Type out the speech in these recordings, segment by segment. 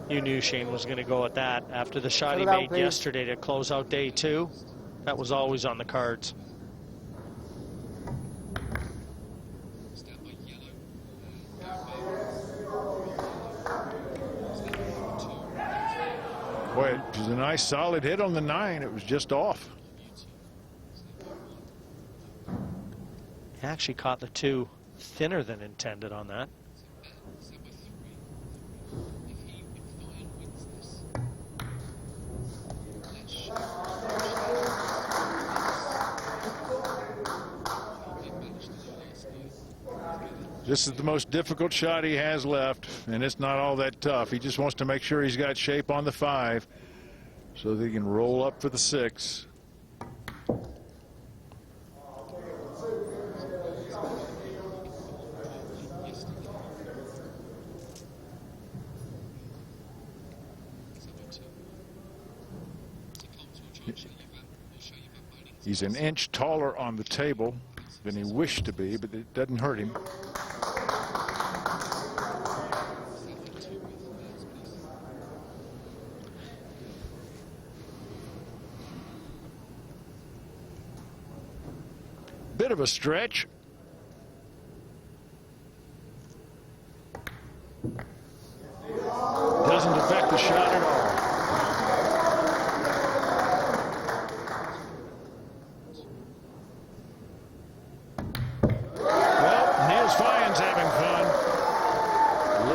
You knew Shane was going to go at that after the shot he made yesterday to close out day 2. That was always on the cards. Boy, it was a nice solid hit on the 9. It was just off. He actually caught the 2 thinner than intended on that. This is the most difficult shot he has left, and it's not all that tough. He just wants to make sure he's got shape on the 5 so that he can roll up for the 6. He's an inch taller on the table than he wished to be, but it doesn't hurt him. Bit of a stretch. Doesn't affect the shot at all. Well, Niels Feijen's having fun.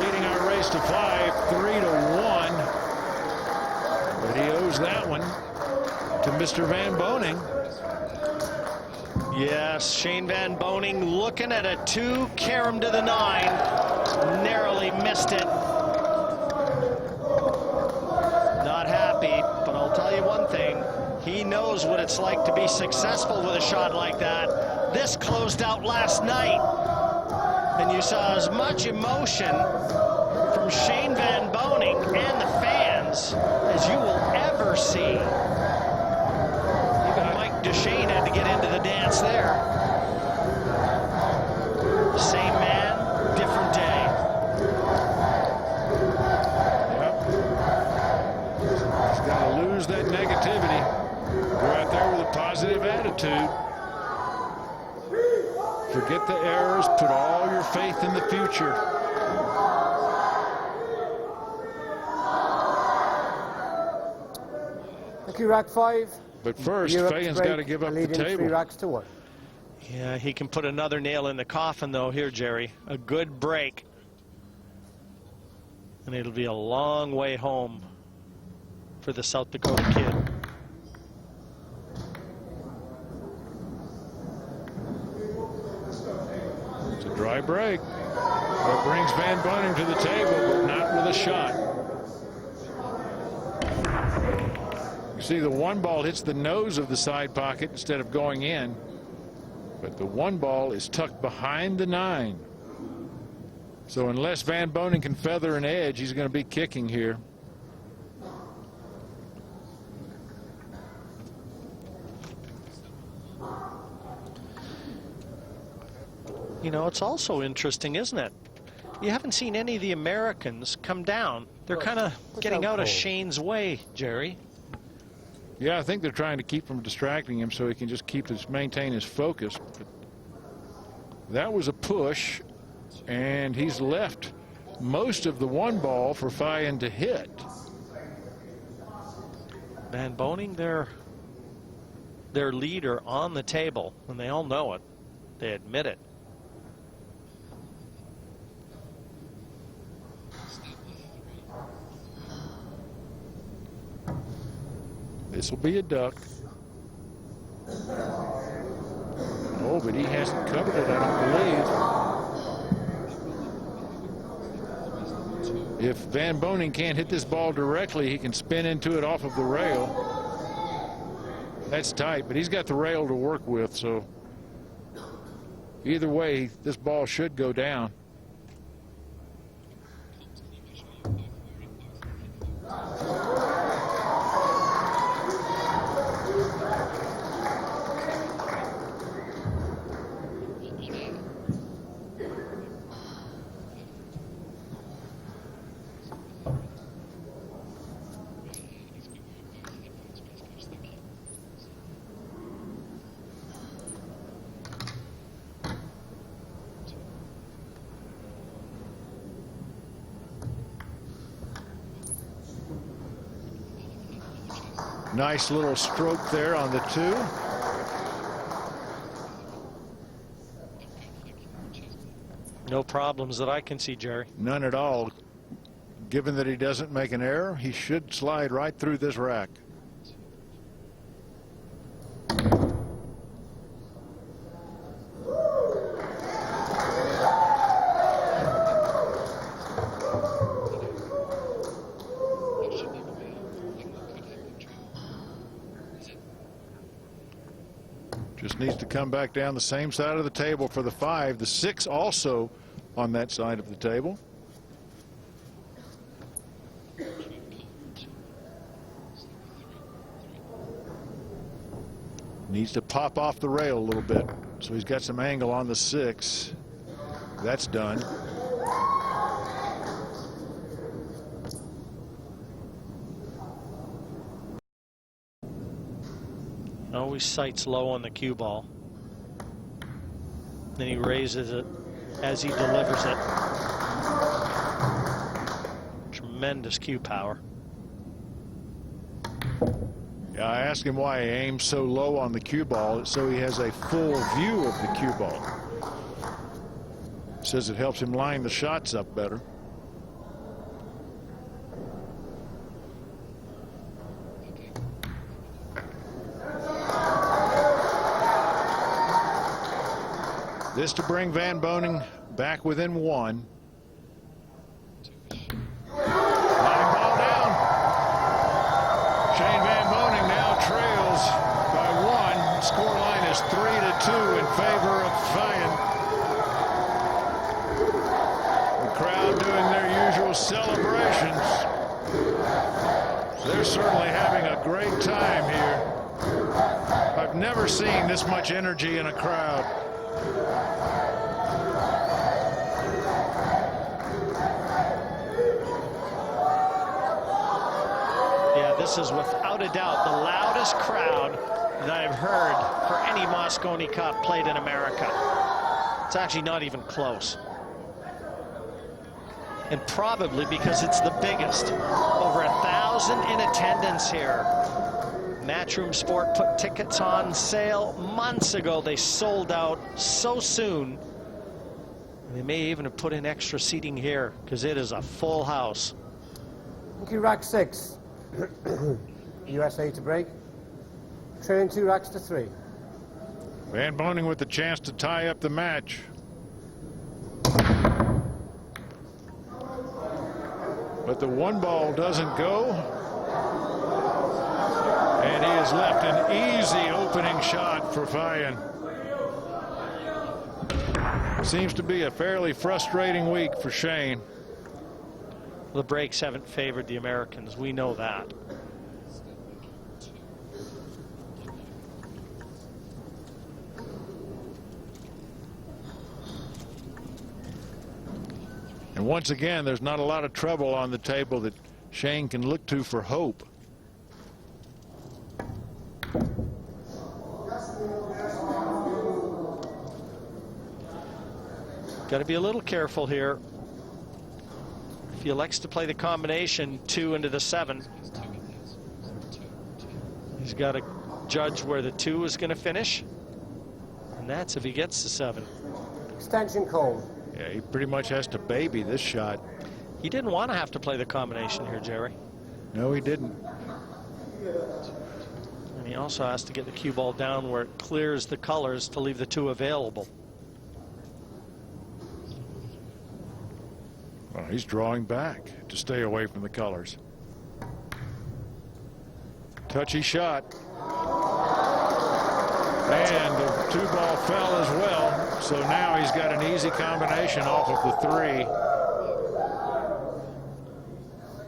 Leading our race to 5, 3-1. But he owes that one to Mr. Van Boening. Yes, Shane Van Boening looking at a 2, carom to the 9, narrowly missed it. Not happy, but I'll tell you one thing, he knows what it's like to be successful with a shot like that. This closed out last night, and you saw as much emotion from Shane Van Boening and the fans as you will ever see. Shane had to get into the dance there. Same man, different day. Yep. He's got to lose that negativity. Go out there with a positive attitude. Forget the errors. Put all your faith in the future. Thank you, rack 5. But first, Feijen's got to give up the table. 3 racks to 1. Yeah, he can put another nail in the coffin, though, here, Jerry. A good break. And it'll be a long way home for the South Dakota kid. It's a dry break. That brings Van Boening to the table, but not with a shot. See, the 1 ball hits the nose of the side pocket instead of going in, but the 1 ball is tucked behind the 9. So unless Van Boening can feather an edge, he's going to be kicking here. You know, it's also interesting, isn't it? You haven't seen any of the Americans come down. They're kind of getting out of Shane's way, Jerry. Yeah, I think they're trying to keep from distracting him so he can just maintain his focus. But that was a push, and he's left most of the 1 ball for Feijen to hit. Van Boening, their leader on the table, and they all know it. They admit it. This will be a duck. Oh, but he hasn't covered it, I don't believe. If Van Boening can't hit this ball directly, he can spin into it off of the rail. That's tight, but he's got the rail to work with, so either way, this ball should go down. Nice little stroke there on the 2. No problems that I can see, Jerry. None at all. Given that he doesn't make an error, he should slide right through this rack. Just needs to come back down the same side of the table for the 5. The 6 also on that side of the table. Needs to pop off the rail a little bit. So he's got some angle on the 6. That's done. Always sights low on the cue ball. Then he raises it as he delivers it. Tremendous cue power. Yeah, I asked him why he aims so low on the cue ball, so he has a full view of the cue ball. Says it helps him line the shots up better. This to bring Van Boening back within 1. Line ball down. Shane Van Boening now trails by 1. Score line is 3-2 in favor of Feijen. The crowd doing their usual celebrations. They're certainly having a great time here. I've never seen this much energy in a crowd. Yeah, this is without a doubt the loudest crowd that I've heard for any Mosconi Cup played in America. It's actually not even close. And probably because it's the biggest. Over 1,000 in attendance here. Matchroom Sport put tickets on sale months ago. They sold out so soon. They may even have put in extra seating here because it is a full house. Thank you, rack 6. USA to break. Trailing 2 racks to 3. Van Boening with the chance to tie up the match. But the 1 ball doesn't go. And he has left an easy opening shot for Feijen. Seems to be a fairly frustrating week for Shane. The breaks haven't favored the Americans. We know that. And once again, there's not a lot of trouble on the table that Shane can look to for hope. Got to be a little careful here. If he elects to play the combination 2 into the 7, he's got to judge where the 2 is going to finish, and that's if he gets the 7. Extension call. Yeah, he pretty much has to baby this shot. He didn't want to have to play the combination here, Jerry. No, he didn't. And he also has to get the cue ball down where it clears the colors to leave the 2 available. Well, he's drawing back to stay away from the colors. Touchy shot. And the 2 ball fell as well. So now he's got an easy combination off of the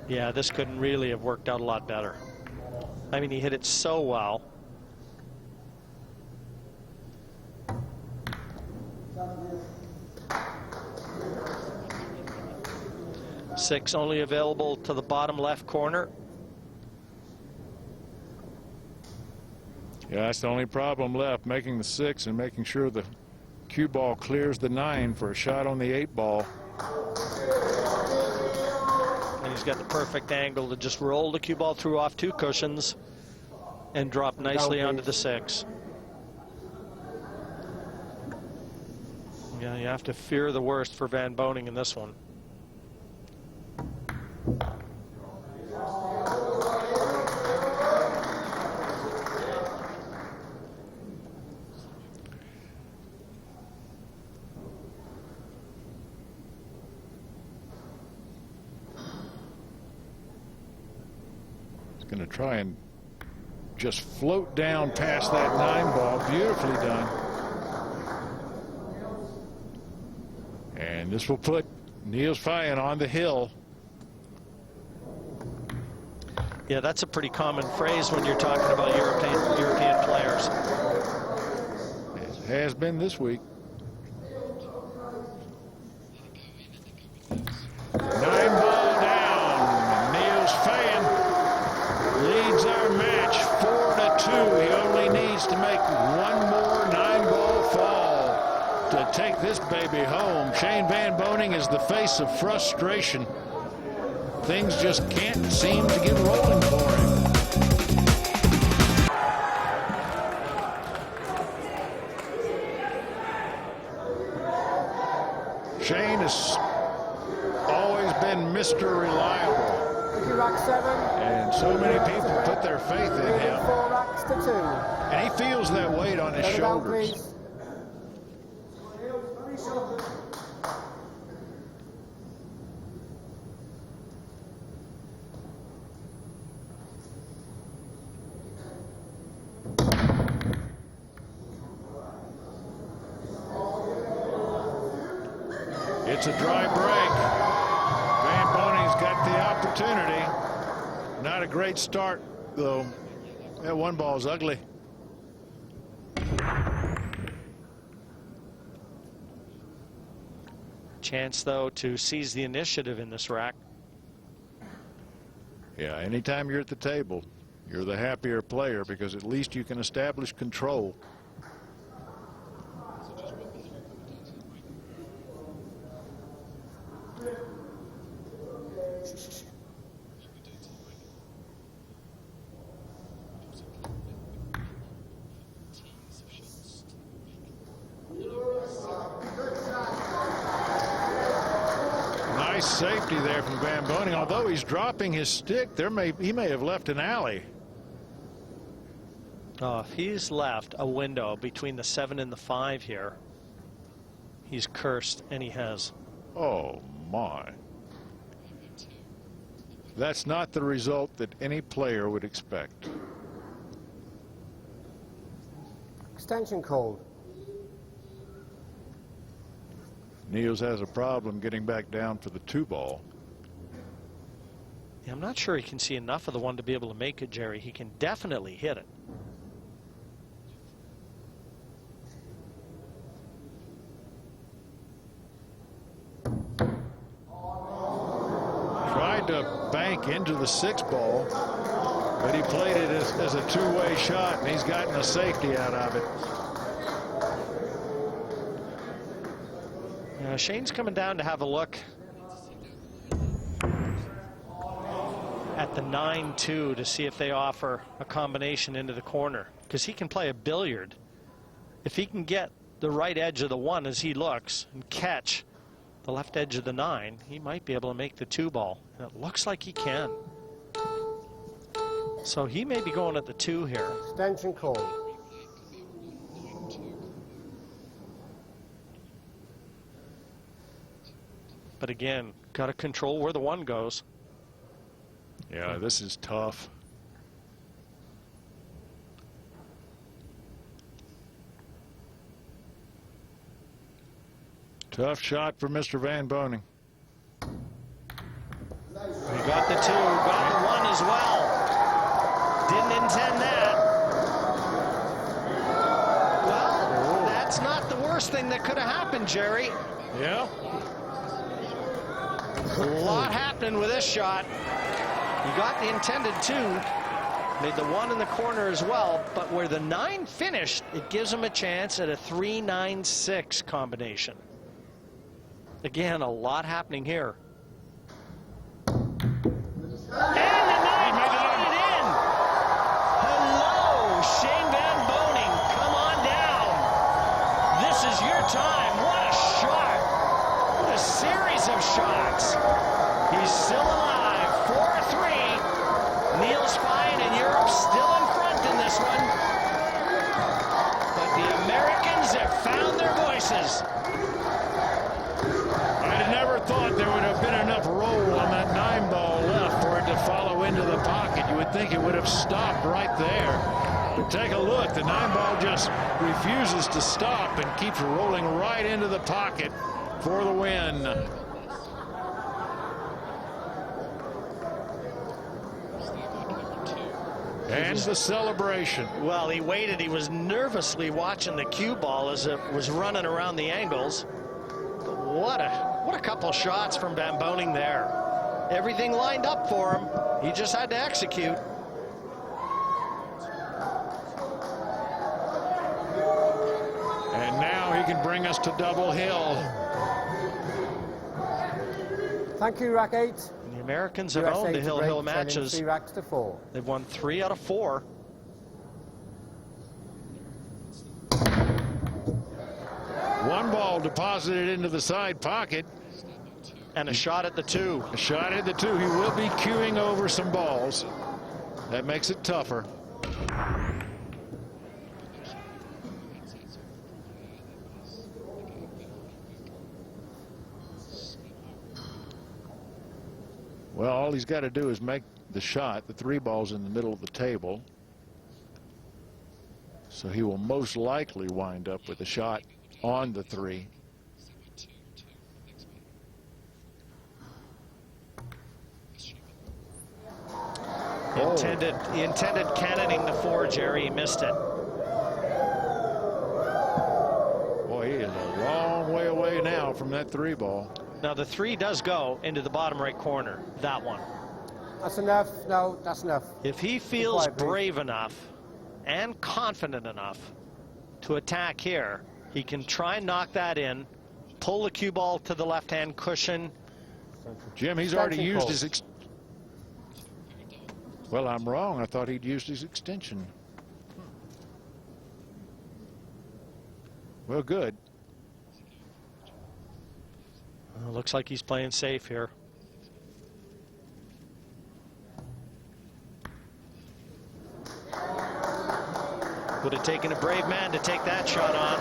3. Yeah, this couldn't really have worked out a lot better. I mean, he hit it so well. Six only available to the bottom left corner. Yeah, that's the only problem left, making the 6 and making sure the cue ball clears the 9 for a shot on the 8 ball. And he's got the perfect angle to just roll the cue ball through off 2 cushions and drop nicely onto the 6. Yeah, you have to fear the worst for Van Boening in this one. He's going to try and just float down past that 9 ball. Beautifully done. And this will put Niels Feijen on the hill. Yeah, that's a pretty common phrase when you're talking about European players. It has been this week. 9 ball down. Niels Feijen leads our match 4-2. He only needs to make one more 9 ball fall to take this baby home. Shane Van Boening is the face of frustration. Things just can't seem to get rolling for him. Shane has always been Mr. Reliable. Rack 7. And so many people put their faith in him. 4 racks to 2. And he feels that weight on his shoulders. Please. It's a dry break. Van Boening's got the opportunity. Not a great start, though. That 1 ball's ugly. Chance, though, to seize the initiative in this rack. Yeah, anytime you're at the table, you're the happier player because at least you can establish control. Nice safety there from Van Boening. Although he's dropping his stick, he may have left an alley. Oh, if he's left a window between the 7 and the 5 here, he's cursed, and he has. Oh, my. That's not the result that any player would expect. Extension called. Niels has a problem getting back down for the 2 ball. Yeah, I'm not sure he can see enough of the 1 to be able to make it, Jerry. He can definitely hit it. Tried to bank into the 6 ball, but he played it as a 2-way shot, and he's gotten a safety out of it. Shane's coming down to have a look at the 9-2 to see if they offer a combination into the corner, because he can play a billiard. If he can get the right edge of the 1 as he looks and catch the left edge of the 9, he might be able to make the 2 ball. And it looks like he can. So he may be going at the 2 here. Extension called. But again, got to control where the 1 goes. Yeah, this is tough. Tough shot for Mr. Van Boening. He got the 2, got the 1 as well. Didn't intend that. Well, that's not the worst thing that could have happened, Jerry. Yeah. A lot happening with this shot. He got the intended 2, made the 1 in the corner as well, but where the 9 finished, it gives him a chance at a 3-9-6 combination. Again, a lot happening here. And the 9 got it in. Hello. still alive. 4-3. Niels, Feijen, and Europe still in front in this one. But the Americans have found their voices. I never thought there would have been enough roll on that 9-ball left for it to follow into the pocket. You would think it would have stopped right there. But take a look. The 9-ball just refuses to stop and keeps rolling right into the pocket for the win. And the celebration. Well, he waited. He was nervously watching the cue ball as it was running around the angles. What a couple shots from Van Boening there. Everything lined up for him. He just had to execute. And now he can bring us to Double Hill. Thank you, rack 8. The Americans have USA owned the to Hill break, Hill trailing matches. 3 racks to 4. They've won 3 out of 4. One ball deposited into the side pocket. And a shot at the 2. A shot at the 2. He will be queuing over some balls. That makes it tougher. Well, all he's got to do is make the shot. The 3 ball's in the middle of the table. So he will most likely wind up with a shot on the 3. He intended cannoning the 4, Jerry. He missed it. Boy, he is a long way away now from that 3 ball. Now, the 3 does go into the bottom right corner. That one. That's enough. No, that's enough. If he feels brave enough and confident enough to attack here, he can try and knock that in, pull the cue ball to the left-hand cushion. Jim, he's already used his... Well, I'm wrong. I thought he'd used his extension. Well, good. Looks like he's playing safe here. Would have taken a brave man to take that shot on.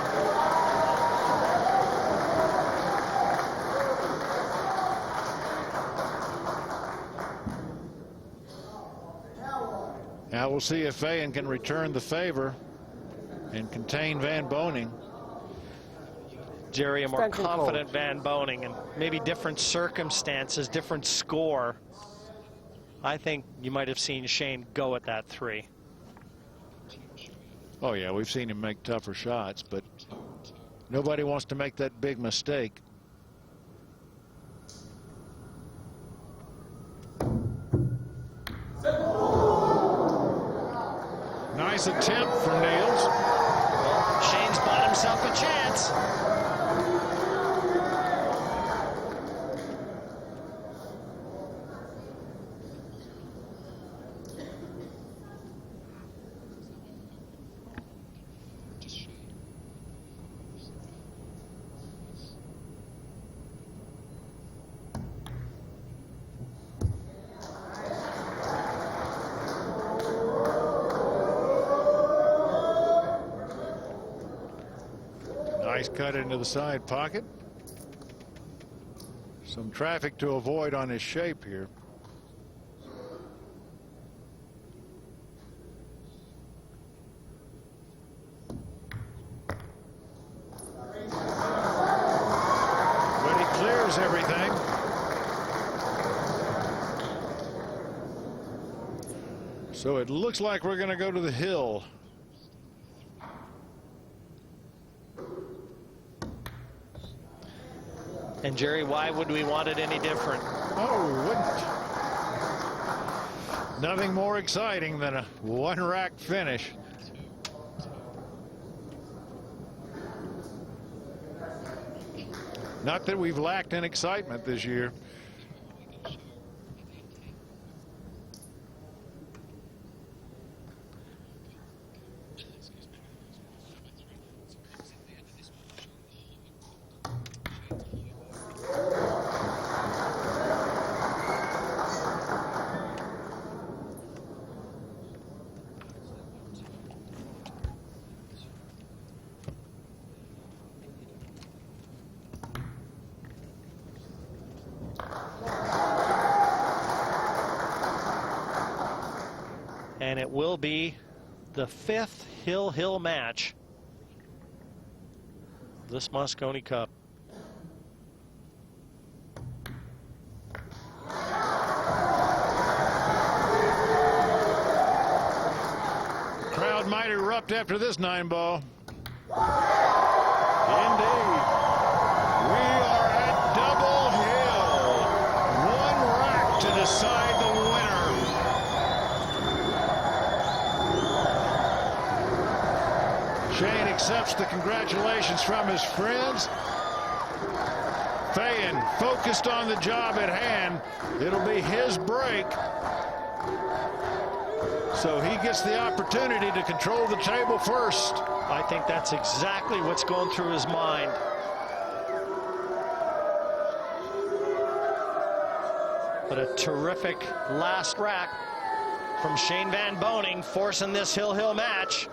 Now we'll see if Feijen can return the favor and contain Van Boening. Jerry, a more confident Van Boening, and maybe different circumstances, different score. I think you might have seen Shane go at that 3. Oh, yeah, we've seen him make tougher shots, but nobody wants to make that big mistake. Nice attempt from Niels. Well, Shane's bought himself a chance. Nice cut into the side pocket. Some traffic to avoid on his shape here. But he clears everything. So it looks like we're going to go to the hill. And Jerry, why would we want it any different? Oh, we wouldn't. Nothing more exciting than a 1-rack finish. Not that we've lacked in excitement this year. And it will be the 5th Hill match of this Mosconi Cup. Crowd might erupt after this 9-ball. Indeed. We are at Double Hill. One rack to decide the winner. Shane accepts the congratulations from his friends. Feijen focused on the job at hand. It'll be his break. So he gets the opportunity to control the table first. I think that's exactly what's going through his mind. But a terrific last rack from Shane Van Boening, forcing this Hill match.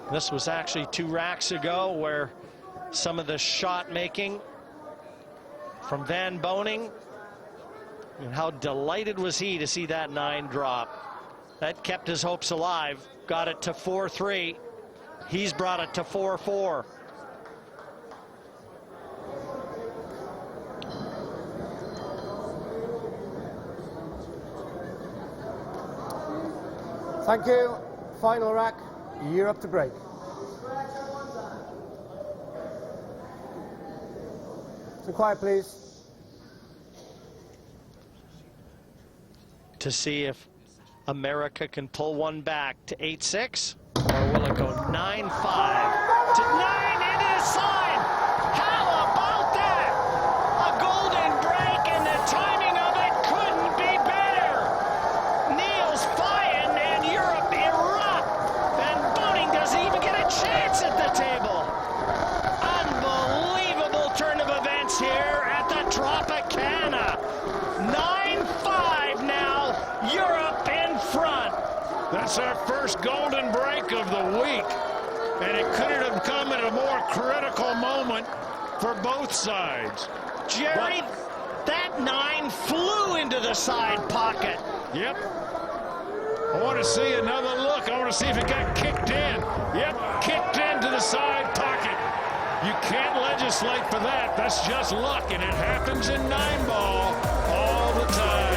This was actually 2 racks ago, where some of the shot making from Van Boening, and how delighted was he to see that 9 drop. That kept his hopes alive. Got it to 4-3. He's brought it to 4-4. Thank you. Final rack. You're up to break. So quiet, please. To see if America can pull one back to 8-6, or will it go 9-5 to 9 into the side? How about that? A golden break, and the timing of it couldn't be better. Niels, Feijen, and Europe erupt, and Boening doesn't even get a chance at the table. Unbelievable turn of events here at the Tropicana. 9-5 now, Europe in front. That's our first golden break of the week. And it couldn't have come at a more critical moment for both sides. Jerry, that 9 flew into the side pocket. Yep. I want to see another look. I want to see if it got kicked in. Yep, kicked into the side pocket. You can't legislate for that. That's just luck, and it happens in 9-ball all the time.